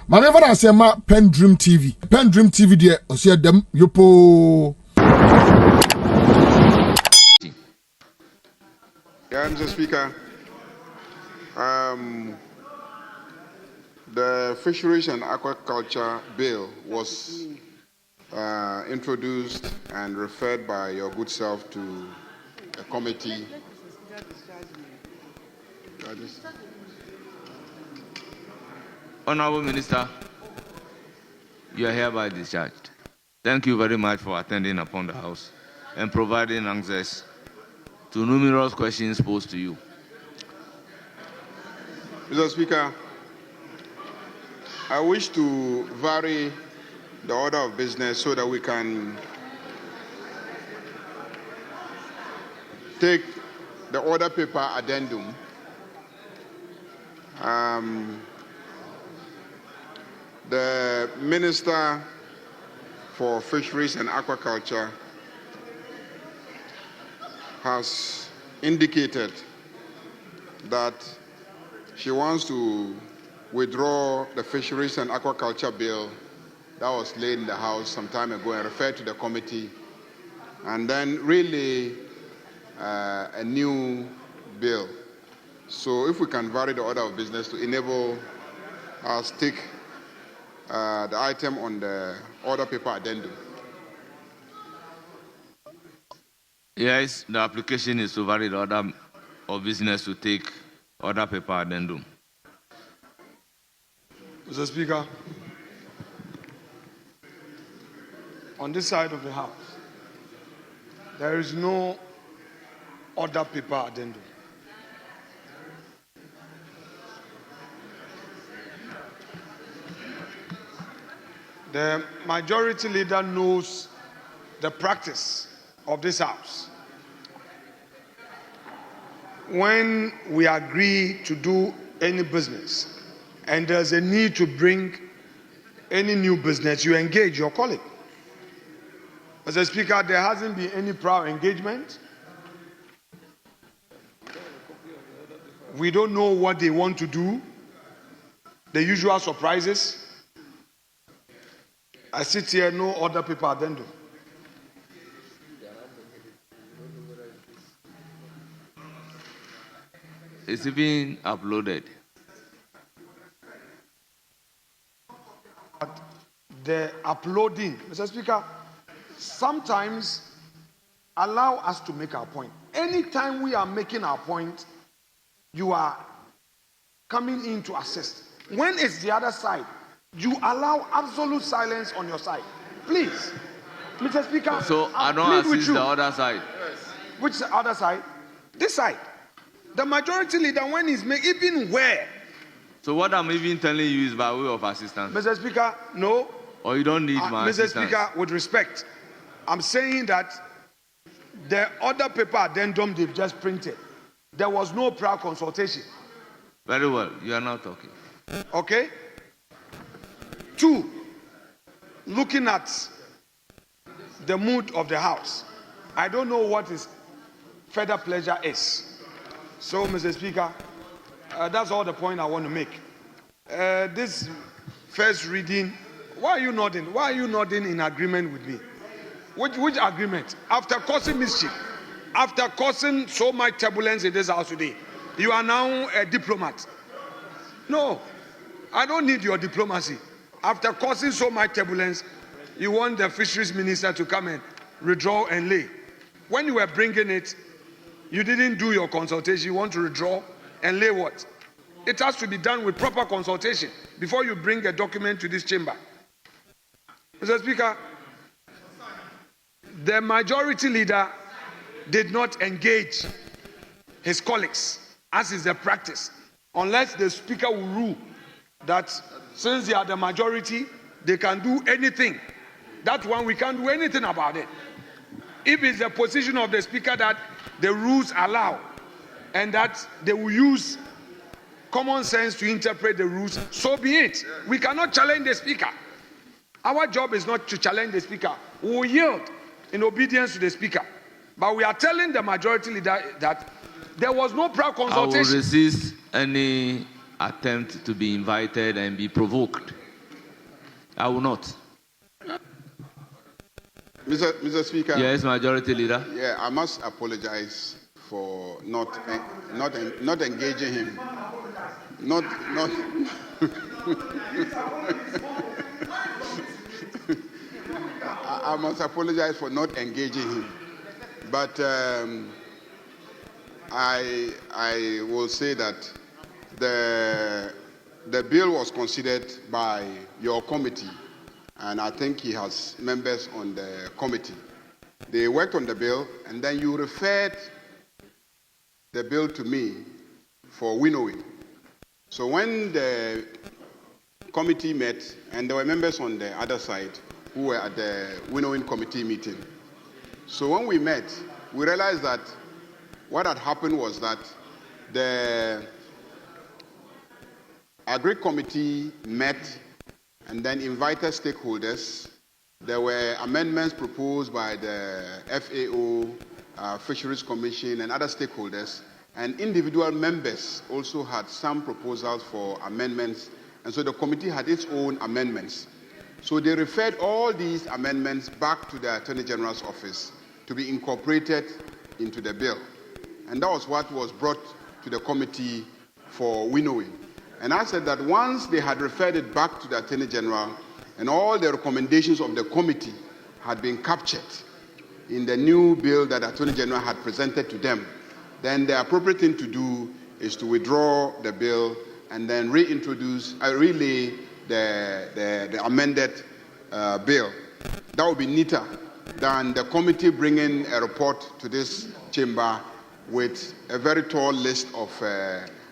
Maneva na sema PENDREAM TV. PENDREAM TV de osia dem yopo. Yeah, Mr. Speaker. The Fisheries and Aquaculture Bill was introduced and referred by your good self to a committee. Honorable Minister, you are hereby discharged. Thank you very much for attending upon the House and providing answers to numerous questions posed to you. Mr. Speaker, I wish to vary the order of business so that we can take the order paper addendum. The Minister for Fisheries and Aquaculture has indicated that she wants to withdraw the Fisheries and Aquaculture Bill that was laid in the House some time ago and referred to the committee, and then really a new bill. So if we can vary the order of business to enable us to take the item on the order paper addendum. Yes, the application is to vary the order of business to take order paper addendum. Mr. Speaker, on this side of the House, there is no order paper addendum. The majority leader knows the practice of this House. When we agree to do any business and there's a need to bring any new business, you engage your colleague. Mr. Speaker, there hasn't been any prior engagement. We don't know what they want to do. The usual surprises. I sit here, no order paper addendum. It's being uploaded. The uploading, Mr. Speaker, sometimes allow us to make our point. Anytime we are making our point, you are coming in to assist. When it's the other side, you allow absolute silence on your side. Please, Mr. Speaker. So I don't assist the other side. Which other side? This side. The majority leader, when he's making, even where. So what I'm even telling you is by way of assistance. Mr. Speaker, no. Or you don't need my Mr. assistance. Speaker, with respect, I'm saying that the order paper addendum they've just printed, there was no prior consultation. Very well, you are now talking. Okay? 2, looking at the mood of the House, I don't know what his further pleasure is. So, Mr. Speaker, that's all the point I want to make. This first reading, why are you nodding? Why are you nodding in agreement with me? Which agreement? After causing mischief, after causing so much turbulence in this House today, you are now a diplomat. No, I don't need your diplomacy. After causing so much turbulence, you want the fisheries minister to come and withdraw and lay. When you were bringing it, you didn't do your consultation. You want to withdraw and lay what? It has to be done with proper consultation before you bring a document to this chamber. Mr. Speaker, the majority leader did not engage his colleagues, as is the practice, unless the speaker will rule that since they are the majority, they can do anything. That one, we can't do anything about it. If it's the position of the speaker that the rules allow and that they will use common sense to interpret the rules, so be it. We cannot challenge the speaker. Our job is not to challenge the speaker. We will yield in obedience to the speaker. But we are telling the majority leader that there was no prior consultation. I will resist any attempt to be invited and be provoked. I will not. Mr. Speaker. Yes, Majority Leader. Yeah, I must apologize for not engaging him. Not. I must apologize for not engaging him, but I will say that the bill was considered by your committee, and I think he has members on the committee. They worked on the bill, and then you referred the bill to me for winnowing. So when the committee met, and there were members on the other side who were at the winnowing committee meeting. So when we met, we realized that what had happened was that the Agri Committee met and then invited stakeholders. There were amendments proposed by the FAO, Fisheries Commission, and other stakeholders, and individual members also had some proposals for amendments, and so the committee had its own amendments. So they referred all these amendments back to the Attorney General's office to be incorporated into the bill. And that was what was brought to the committee for winnowing. And I said that once they had referred it back to the Attorney General and all the recommendations of the committee had been captured in the new bill that the Attorney General had presented to them, then the appropriate thing to do is to withdraw the bill and then reintroduce, relay the amended bill. That would be neater than the committee bringing a report to this chamber with a very tall list of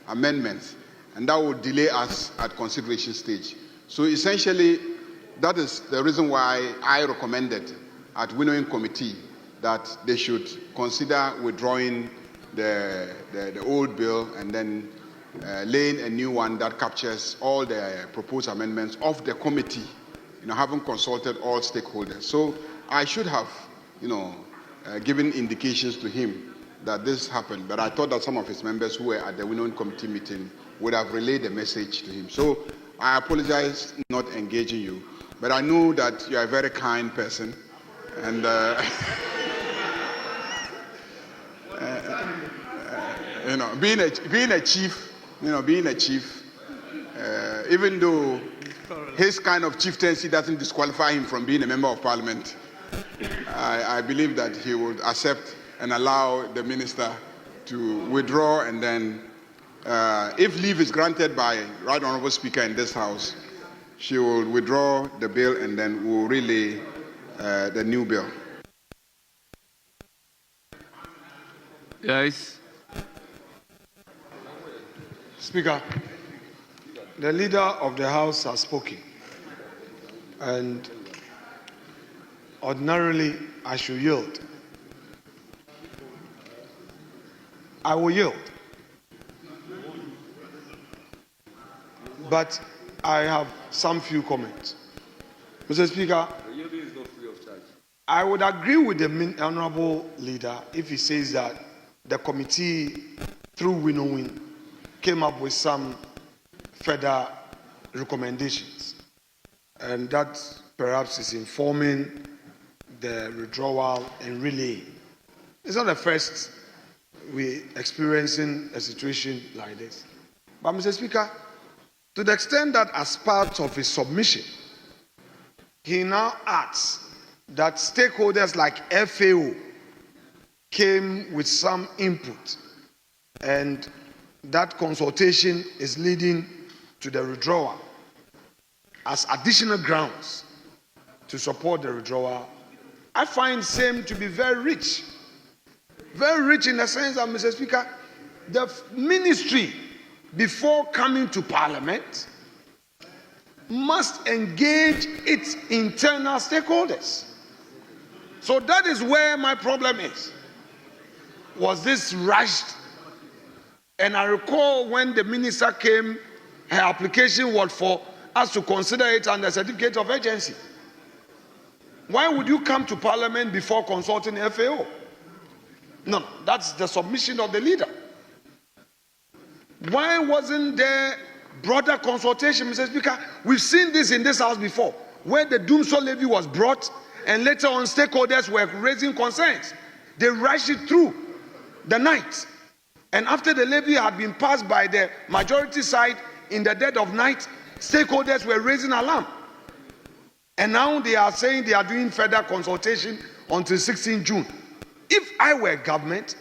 amendments, and that would delay us at consideration stage. So essentially, that is the reason why I recommended at winnowing committee that they should consider withdrawing the old bill and then laying a new one that captures all the proposed amendments of the committee, having consulted all stakeholders. So I should have, given indications to him that this happened, but I thought that some of his members who were at the winnowing committee meeting would have relayed the message to him. So I apologize not engaging you, but I know that you are a very kind person, and being a chief, even though his kind of chieftaincy doesn't disqualify him from being a member of parliament, I believe that he would accept and allow the minister to withdraw, and then if leave is granted by Right Honourable Speaker in this House, she will withdraw the bill and then will relay the new bill. Yes. Speaker, the leader of the House has spoken, and ordinarily I should yield. I will yield. But I have some few comments. Mr. Speaker, I would agree with the Honourable Leader if he says that the committee, through winnowing, came up with some further recommendations, and that perhaps is informing the withdrawal and relay. It's not the first we're experiencing a situation like this. But Mr. Speaker, to the extent that as part of his submission, he now adds that stakeholders like FAO came with some input, and that consultation is leading to the withdrawal as additional grounds to support the withdrawal. I find same to be very rich in the sense that, Mr. Speaker, the ministry, before coming to Parliament, must engage its internal stakeholders. So that is where my problem is. Was this rushed? And I recall when the minister came, her application was for us to consider it under certificate of urgency. Why would you come to Parliament before consulting FAO? No, that's the submission of the leader. Why wasn't there broader consultation, Mr. Speaker? We've seen this in this House before. where the Doomsday levy was brought, and later on stakeholders were raising concerns. They rushed it through the night. And after the levy had been passed by the majority side in the dead of night, stakeholders were raising alarm. And now they are saying they are doing further consultation until 16 June. If I were government,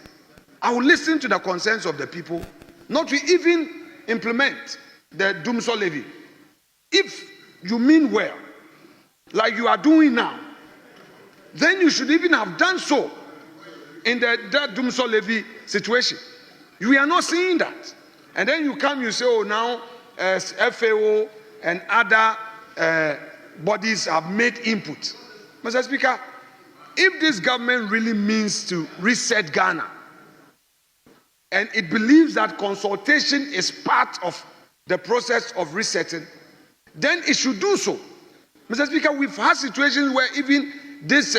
I would listen to the concerns of the people, not to even implement the Doomsday levy. If you mean well, like you are doing now, then you should even have done so in the Doomsday levy situation. We are not seeing that. And then you come, you say, oh, now FAO and other bodies have made input. Mr. Speaker, if this government really means to reset Ghana, and it believes that consultation is part of the process of resetting, then it should do so. Mr. Speaker, we've had situations where even this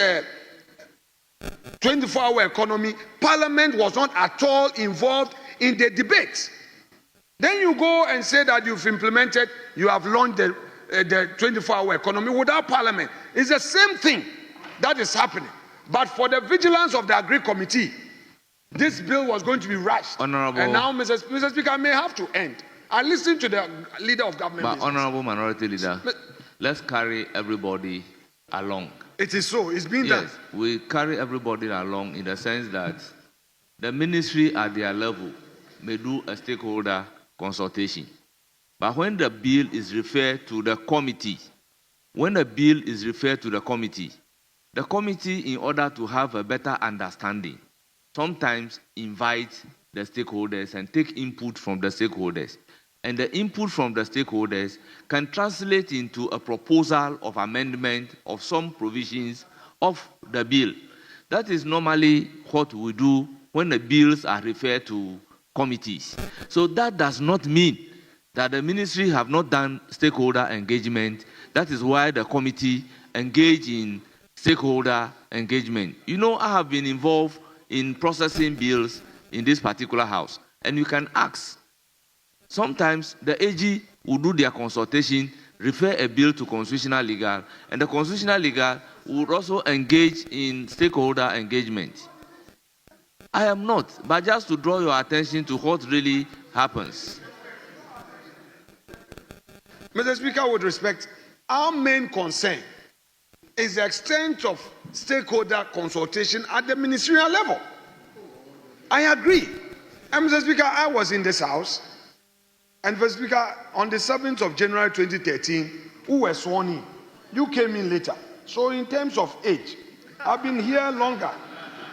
24-hour economy, Parliament was not at all involved in the debate. Then you go and say that you've implemented, you have launched the 24-hour economy without Parliament. It's the same thing that is happening. But for the vigilance of the Agri Committee, this bill was going to be rushed. Honorable. And now, Mr. Speaker, I may have to end. I listened to the leader of government. But Honorable Minority Leader, let's carry everybody along. It is so. It's been done. Yes, we carry everybody along in the sense that the ministry at their level may do a stakeholder consultation. But when the bill is referred to the committee, the committee, in order to have a better understanding, sometimes invite the stakeholders and take input from the stakeholders. And the input from the stakeholders can translate into a proposal of amendment of some provisions of the bill. That is normally what we do when the bills are referred to committees. So that does not mean that the ministry have not done stakeholder engagement. That is why the committee engage in stakeholder engagement. You know, I have been involved in processing bills in this particular house. And you can ask. Sometimes the AG will do their consultation, refer a bill to constitutional legal, and the constitutional legal would also engage in stakeholder engagement. I am not, but just to draw your attention to what really happens. Mr. Speaker, with respect, our main concern is the extent of stakeholder consultation at the ministerial level. I agree. And Mr. Speaker, I was in this house, and Mr. Speaker, on the 7th of January 2013, who were sworn in? You came in later. So in terms of age, I've been here longer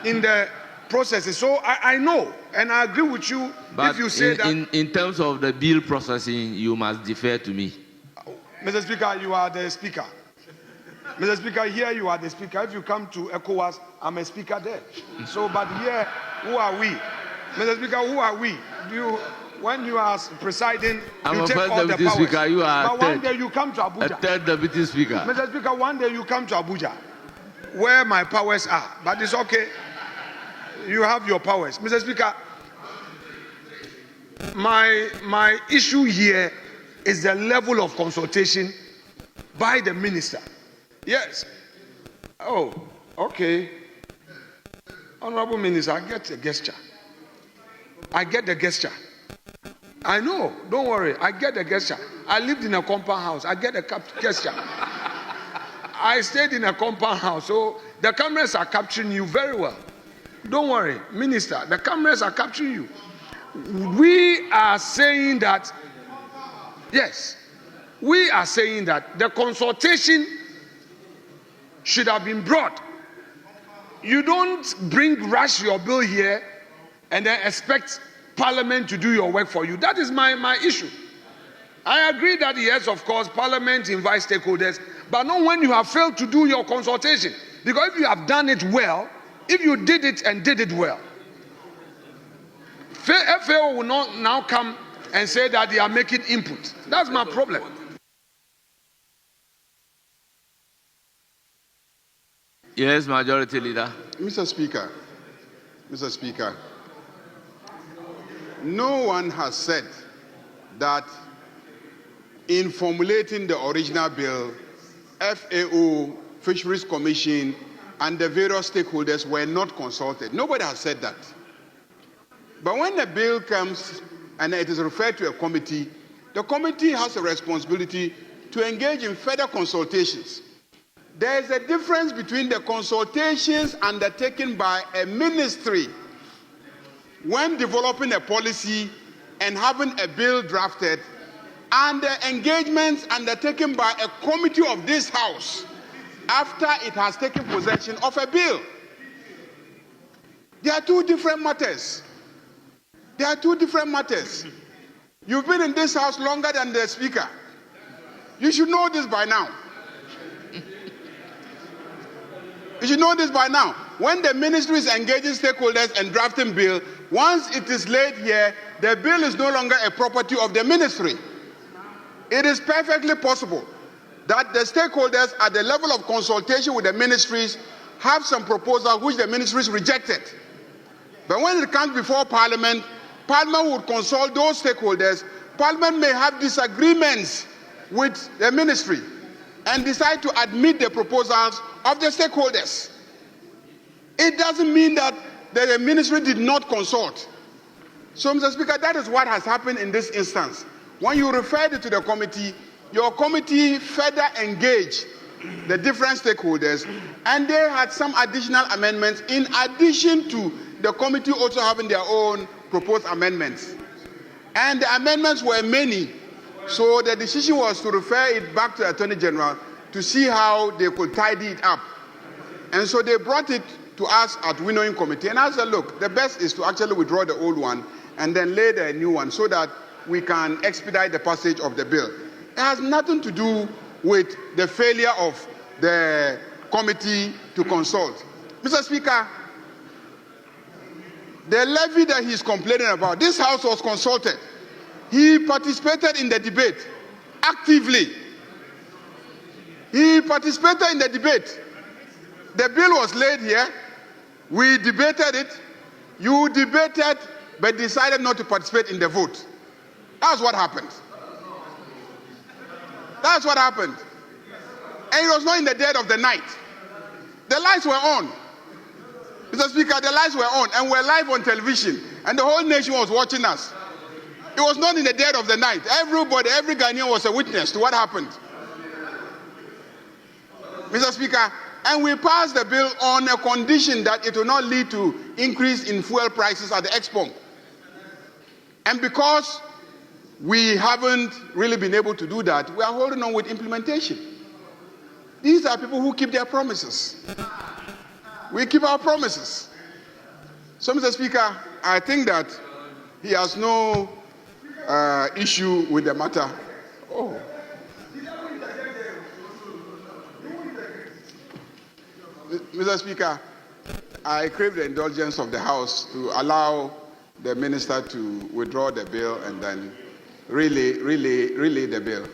in the processes. So I know, and I agree with you. But if you say in terms of the bill processing, you must defer to me. Mr. Speaker, you are the speaker. Mr. Speaker, here you are the speaker. If you come to ECOWAS, I'm a speaker there. So, but here, who are we? Mr. Speaker, who are we? When you are presiding, you take all the powers. Speaker, you are but one day you come to Abuja. A third deputy speaker. Mr. Speaker, one day you come to Abuja, where my powers are. But it's okay. You have your powers. Mr. Speaker, my issue here is the level of consultation by the minister. Yes. Oh, okay. Honorable Minister, I get the gesture. I know, don't worry, I get the gesture. I lived in a compound house, I get the gesture. I stayed in a compound house, so the cameras are capturing you very well. Don't worry, Minister, the cameras are capturing you. We are saying that, yes, we are saying that the consultation should have been brought. You don't rush your bill here and then expect Parliament to do your work for you. That is my issue. I agree that yes, of course, Parliament invites stakeholders, but not when you have failed to do your consultation. Because if you have done it well, if you did it and did it well, FAO will not now come and say that they are making input. That's my problem. Yes, Majority Leader. Mr. Speaker, no one has said that in formulating the original bill, FAO, Fisheries Commission, and the various stakeholders were not consulted. Nobody has said that. But when the bill comes and it is referred to a committee, the committee has a responsibility to engage in further consultations. There is a difference between the consultations undertaken by a ministry when developing a policy and having a bill drafted, and the engagements undertaken by a committee of this House after it has taken possession of a bill. There are two different matters. There are two different matters. You've been in this House longer than the Speaker. You should know this by now. You should know this by now. When the ministry is engaging stakeholders and drafting bill, once it is laid here, the bill is no longer a property of the ministry. It is perfectly possible that the stakeholders at the level of consultation with the ministries have some proposal which the ministries rejected. But when it comes before Parliament, Parliament would consult those stakeholders. Parliament may have disagreements with the ministry and decide to admit the proposals of the stakeholders. It doesn't mean that the ministry did not consult. So, Mr. Speaker, that is what has happened in this instance. When you referred it to the committee, your committee further engaged the different stakeholders, and they had some additional amendments in addition to the committee also having their own proposed amendments. And the amendments were many, so the decision was to refer it back to the Attorney General to see how they could tidy it up. And so they brought it to us at Winnowing Committee, and I said, look, the best is to actually withdraw the old one and then lay the new one so that we can expedite the passage of the bill. It has nothing to do with the failure of the committee to consult. Mr. Speaker, the levy that he's complaining about, this House was consulted. He participated in the debate actively. He participated in the debate. The bill was laid here. We debated it. You debated, but decided not to participate in the vote. That's what happened. That's what happened. And it was not in the dead of the night. The lights were on. Mr. Speaker, the lights were on, and we're live on television, and the whole nation was watching us. It was not in the dead of the night. Everybody, every Ghanaian was a witness to what happened. Mr. Speaker, and we passed the bill on a condition that it will not lead to increase in fuel prices at the ex-pump. And because we haven't really been able to do that, we are holding on with implementation. These are people who keep their promises. We keep our promises. So, Mr. Speaker, I think that he has no issue with the matter. Oh. Mr. Speaker, I crave the indulgence of the House to allow the minister to withdraw the bill and then relay the bill.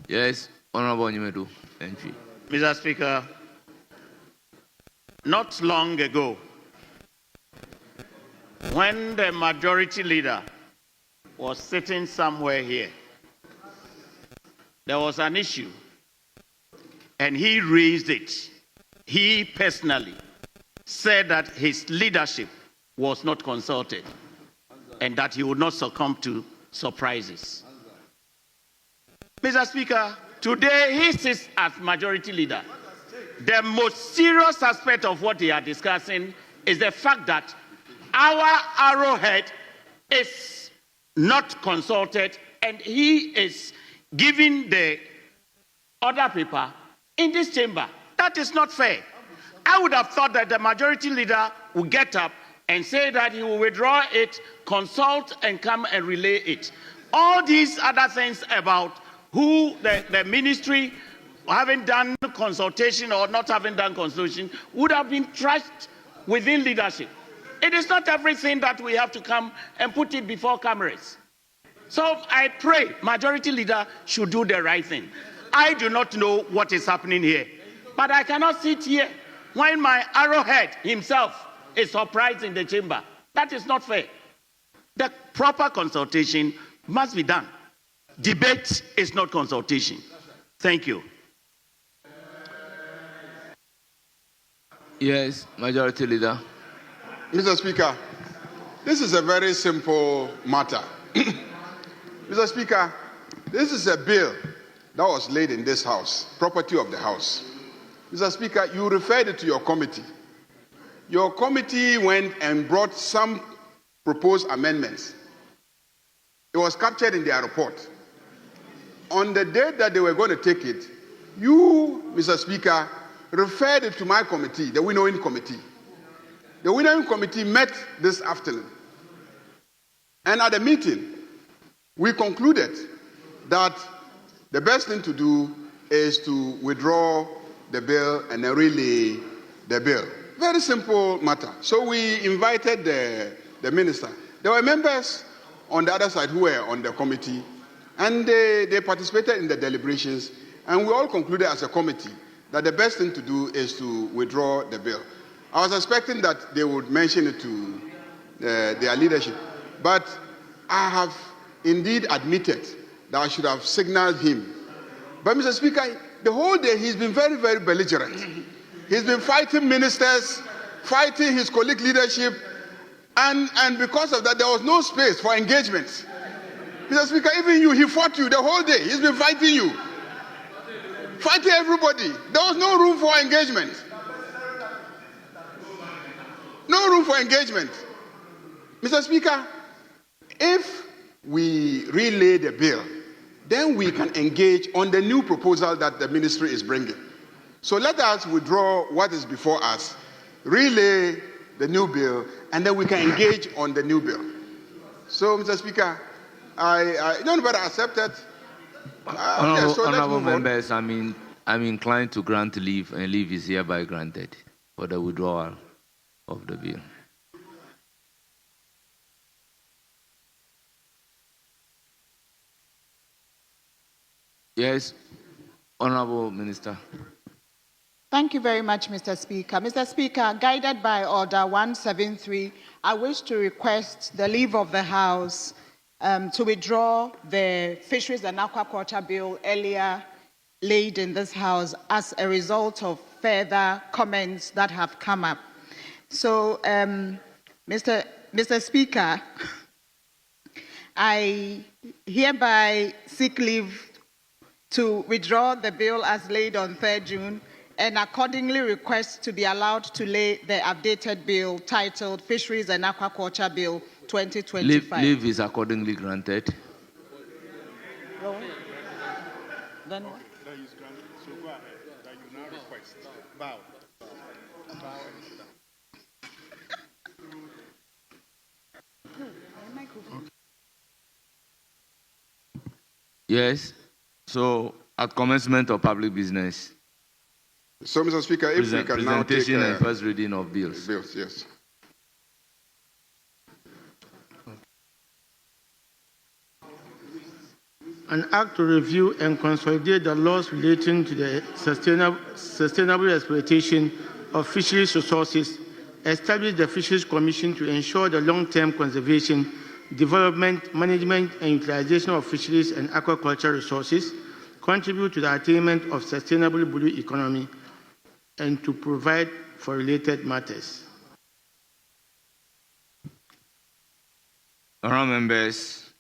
Yes, Honorable Nyimedu. Thank you. Mr. Speaker, not long ago, when the majority leader was sitting somewhere here, there was an issue, and he raised it. He personally said that his leadership was not consulted and that he would not succumb to surprises. Mr. Speaker, today he sits as majority leader. The most serious aspect of what they are discussing is the fact that our arrowhead is not consulted, and he is giving the other paper in this chamber. That is not fair. I would have thought that the majority leader would get up and say that he will withdraw it, consult, and come and relay it. All these other things about who the ministry having done consultation or not having done consultation would have been trashed within leadership. It is not everything that we have to come and put it before cameras. So I pray majority leader should do the right thing. I do not know what is happening here, but I cannot sit here when my arrowhead himself is surprised in the chamber. That is not fair. The proper consultation must be done. Debate is not consultation. Thank you. Yes, Majority Leader. Mr. Speaker, this is a very simple matter. Mr. Speaker, this is a bill that was laid in this House, property of the House. Mr. Speaker, you referred it to your committee. Your committee went and brought some proposed amendments. It was captured in their report. On the day that they were going to take it, you, Mr. Speaker, referred it to my committee, the winnowing committee. The winnowing committee met this afternoon. And at the meeting, we concluded that the best thing to do is to withdraw the bill and then relay the bill. Very simple matter. So we invited the minister. There were members on the other side who were on the committee, and they participated in the deliberations, and we all concluded as a committee that the best thing to do is to withdraw the bill. I was expecting that they would mention it to their leadership, but I have indeed admitted that I should have signaled him. But Mr. Speaker, the whole day he's been very, very belligerent. He's been fighting ministers, fighting his colleague leadership, and because of that, there was no space for engagement. Mr. Speaker, even you, he fought you the whole day. He's been fighting you. Fighting everybody. There was no room for engagement. No room for engagement. Mr. Speaker, if we relay the bill, then we can engage on the new proposal that the ministry is bringing. So let us withdraw what is before us, relay the new bill, and then we can engage on the new bill. So, Mr. Speaker, I don't better accept it. Honorable members, I'm inclined to grant leave, and leave is hereby granted for the withdrawal of the bill. Yes, Honorable Minister. Thank you very much, Mr. Speaker. Mr. Speaker, guided by Order 173, I wish to request the leave of the House to withdraw the Fisheries and Aquaculture Bill earlier laid in this House as a result of further comments that have come up. So, Mr. Speaker, I hereby seek leave to withdraw the bill as laid on 3rd June and accordingly request to be allowed to lay the updated bill titled Fisheries and Aquaculture Bill 2025. Leave is accordingly granted. Then what? So go ahead. That you now request. Bow. Yes. So, at commencement of public business. So, Mr. Speaker, if we can now take presentation and first reading of bills. Bills, yes. An act to review and consolidate the laws relating to the sustainable exploitation of fisheries resources, establish the Fisheries Commission to ensure the long-term conservation, development, management, and utilization of fisheries and aquaculture resources, contribute to the attainment of sustainable blue economy, and to provide for related matters. Honourable members,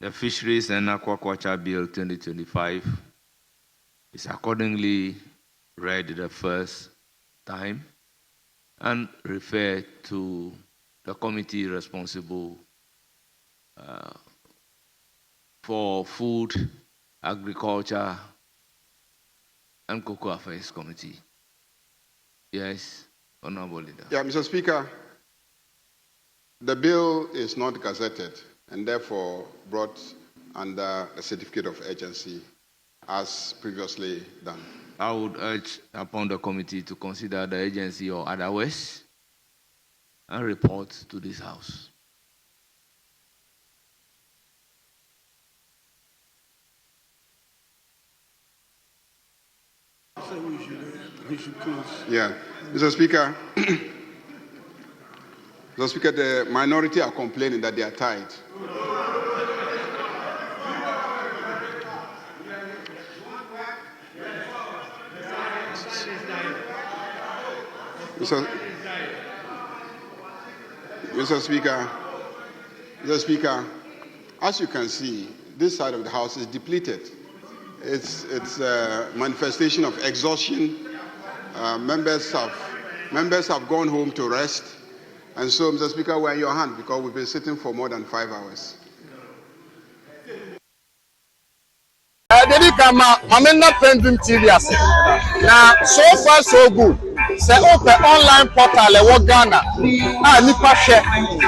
the Fisheries and Aquaculture Bill 2025 is accordingly read the first time and referred to the committee responsible for Food, Agriculture, and Cocoa Affairs Committee. Yes, Honourable Leader. Yeah, Mr. Speaker, the bill is not gazetted and therefore brought under a certificate of urgency as previously done. I would urge upon the committee to consider the agency or otherwise and report to this House. So we should close. Yeah. Mr. Speaker, Mr. Speaker, the minority are complaining that they are tied. Mr. Speaker, as you can see, this side of the house is depleted. It's a manifestation of exhaustion. Members have gone home to rest. And so, Mr. Speaker, we're in your hand because we've been sitting for more than 5 hours. PENDREAM TV. Now, so far so good. Say open online portal e Ghana. Nipa share,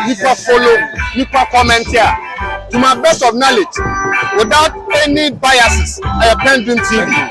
nipa follow, nipa comment here. To my best of knowledge, without any biases, PENDREAM TV.